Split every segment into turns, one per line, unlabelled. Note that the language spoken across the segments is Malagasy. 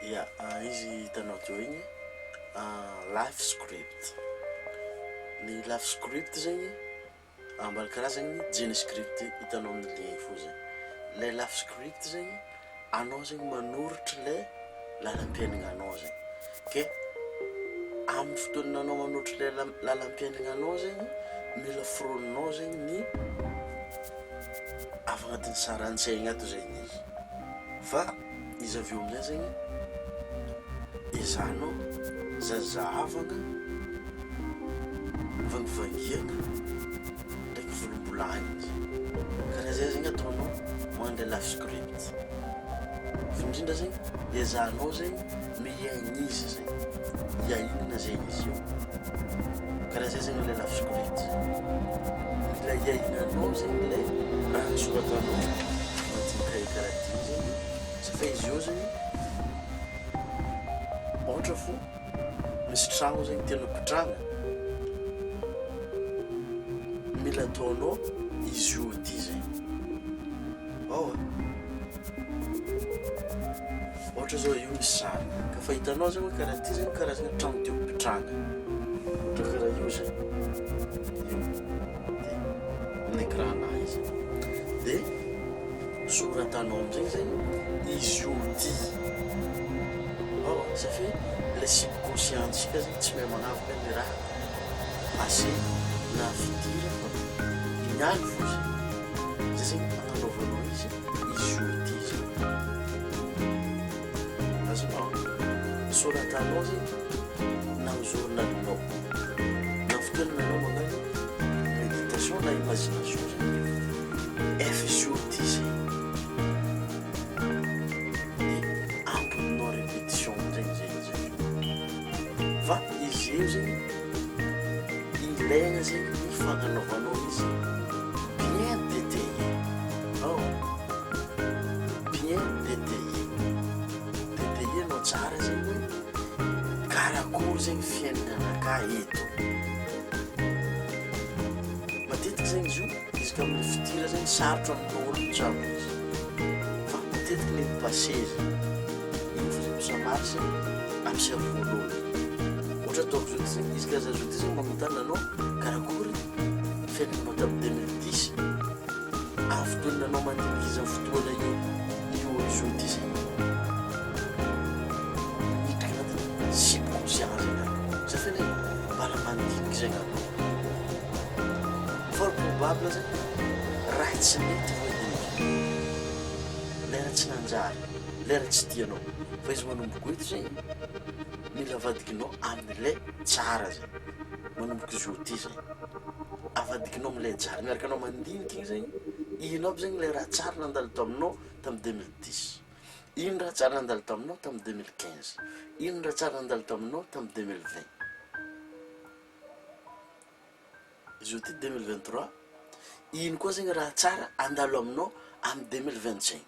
Ya, izy hitanao teo igny life script. Ny life script zegny ambali karazagny gene script hitanao amin'ny ligny fo zegny. Le life script zegny anao zegny manoritra le lalam-piaignanao zegny. Ke amin'ny fotoana anao manoritra le lalam-piaignanao zegny mila foroninao zegny ny avy agnatin'ny saran-tsaigna ato zegny izy. Fa izy avy eo amin'izay zegny ezahanao zazahavagna vangivangiana ndraiky volombolagna karaha zay zegny ataonao magnano le life script. Fa indrindra zegny ezahanao zegny miaigna izy zegny, hiainana zegny izy io karaha zay zegny le life script zegny. Mila hiainanao zegny le raha nosoratanao agnatin'ny cahier karaha ty zegny satria izy io zegny ohatra fo misy tragno zegny tianao pitrahana, mila ataonao izy io ty zegny. Ohatra zao io misy sary ka fa hitanao zegny hoe karaha ty zegny karazagna tragno tiako pitrahana, ohatra karaha io zegny io amin'ny écran-nahy izy de soratanao amizay zegny izy io ty. Satria le subconscientsika zegny tsy mahay magnavaka ny raha passé na futur fa ignaly fo zegny. Zay zegny agnanaovanao izy io ty zegny. Azonao soratanao zegny na amin'ny journalinao na fotoana anao magnano méditation na imagination zegny efa izy io ty zegny. Fa izy io zegny ilaigna zegny ny fagnanaovanao izy bien détaillé. Bien détaillé anao tsara zegny hoe karakory zegny fiaignananaka eto. Matetiky zegny izy io izy ka amin'ny fitira zegny sarotra amin'olo jiaby izy, fa matetiky ny passé zegny iny fo zegny samary zegny ampisaiko voalohany. Ataoko zao ty zegny izy ka zao ty zegny magnotany anao karakory fiaignanao tamin'ny 2010 amin'ny fotoana anao mandinika izy amin'ny fotoana io zao ty zegny miditra agnatin'ny subconscient zegny anao satria mbala mandiniky zegny anao. Fort probable zegny raha tsy mety voadiniky, lera tsy nanjary, lera tsy tianao, fa izy manomboka eto zegny mila avadikinao amin'ile tsara zegny, manomboka izy io ty zegny avadikinao amin'ile tsara miaraka anao mandinika igny zegny ino aby zegny le raha tsara nandalo taminao tamin'ny 2010, ino raha tsara nandalo taminao tamin'ny 2015, ino raha tsara nandalo taminao tamin'ny 2020. Izy io ty 2023 ino koa zegny raha tsara andalo aminao amin'ny 2025,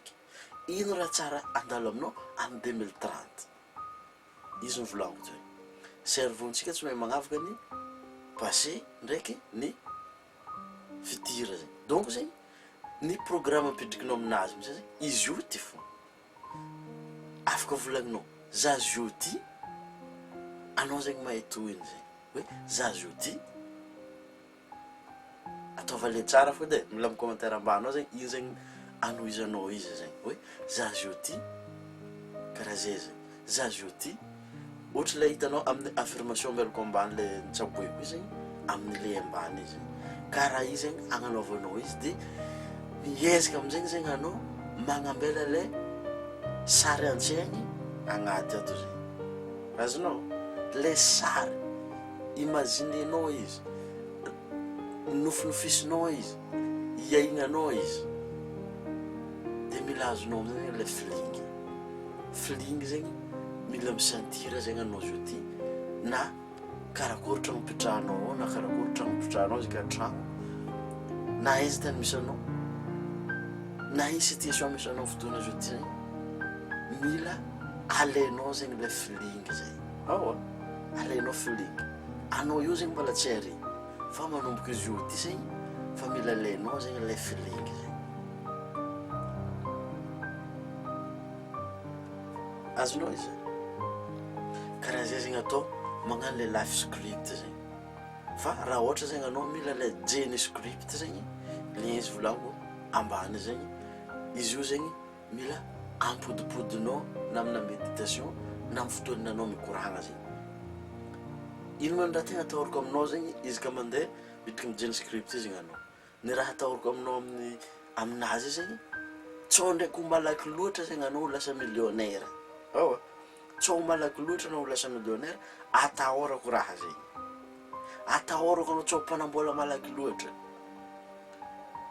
ino raha tsara andalo aminao amin'ny 2030. Izy ny volagniko zay. Cerveau-ntsika tsy mahay magnavaka ny passé ndraiky ny futur zegny. Donc zegny ny programme apidrikinao aminazy amizay zegny izy io ty fo. Afaka volagninao zazo io ty anao zegny mahay tohiny zegny hoe zazo io ty ataova le tsara fo de mila amin'ny commentaire ambanao zegny ino zegny anohizanao izy zegny hoe zazo io ty karaha zay zegny, zazo io ty. Ohatra le hitanao amin'ny affirmation miaraka ambany le tsaboeko izy zegny amin'ny le ambany izy karaha izy zegny agnanaovanao izy de miezaka amin'izegny zegny anao magnambela le sary an-tsaigny agnaty ato zegny. Azonao le sary imaginenao izy, nofinofisinao izy, hiaignanao izy de mila azonao amin'izay le feeling zegny mila misentira zegny anao zio ty na karakory tragno pitrahanao na karakory tragno pitrahanao izy ka tragno na izy tany misy anao na izy situation misy anao fotoana zio ty zegny mila alainao zegny le feeling zegny. Alainao feeling anao io zegny mbola tsy ary fa manomboka izy io ty zegny fa mila alainao zegny le feeling zegny. Azonao izy karaha zay zegny atao magnano le life script zegny. Fa raha ohatra zegny anao mila le jeny script zegny, le izy volango ambany zegny, izy io zegny mila ampodipodinao na amina méditation na amin'ny fotoana anao mikoragna zegny. Ino moa raha tegna atahorako aminao zegny izy ka mandeha bitika mijeny script io zegny anao. Ny raha atahorako aminao aminazy zegny tsy ndraiky ho malaky loatra zegny anao ho lasa millionnaire. Tsy ho malaky loatra anao ho lasa millionnaire, atahorako raha zegny. Atahorako anao tsy ho mpanambola malaky loatra.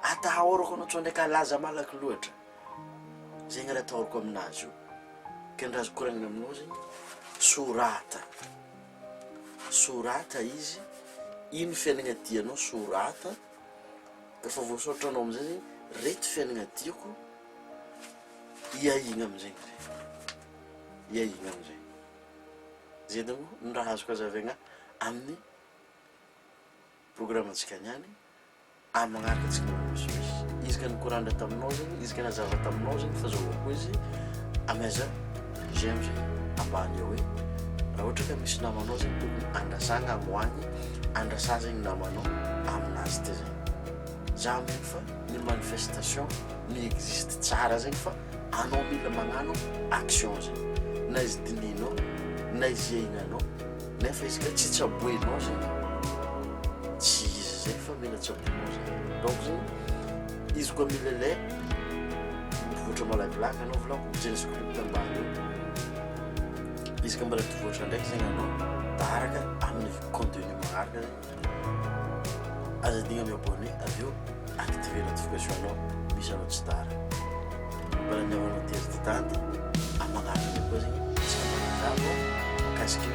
Atahorako anao tsy ndraiky halaza malaky loatra. Zegny raha atahorako aminazy io. Ka ny raha azoko koragnina aminao zegny sorata. Sorata izy, ino fiainagna tianao sorata. Rehefa voasoratra anao amizay zegny reto fiainagna tiako, iahigna amizegny zegny. Iahigna amizay. Zay donko ny raha azoko hazavaigna amin'ny programantsika niany amin'ny magnaraka antsika misimisy. Izy ka nikorandra taminao zegny, izy ka nazava taminao zegny fahazahoako izy amaiza j'aime zegny ambany eo hoe raha ohatra ka misy namanao zegny tokony andrasagna amoagny, andrasa zegny namanao aminazy ty zegny. Za miny fa ny manifestation ny existe tsara zegny fa anao mila magnano action zegny. Na izy dininao, na izy iahignanao, nefa izy ka tsy tsaboenao zegny, tsy izy zegny fa mila tsaboenao zegny. Donc zegny izy koa mila le mivoatra malakilaky anao volako mijeny script ambany eo. Izy ka mbola tivoatra ndraiky zegny anao taharaka amin'ny contenu magnaraka zegny azadigna miabone aveo activer notification anao misy anao tsy tara. Mbola niavanao tery ty tanty amagnaraka koa zegny tsy magnazava makasiky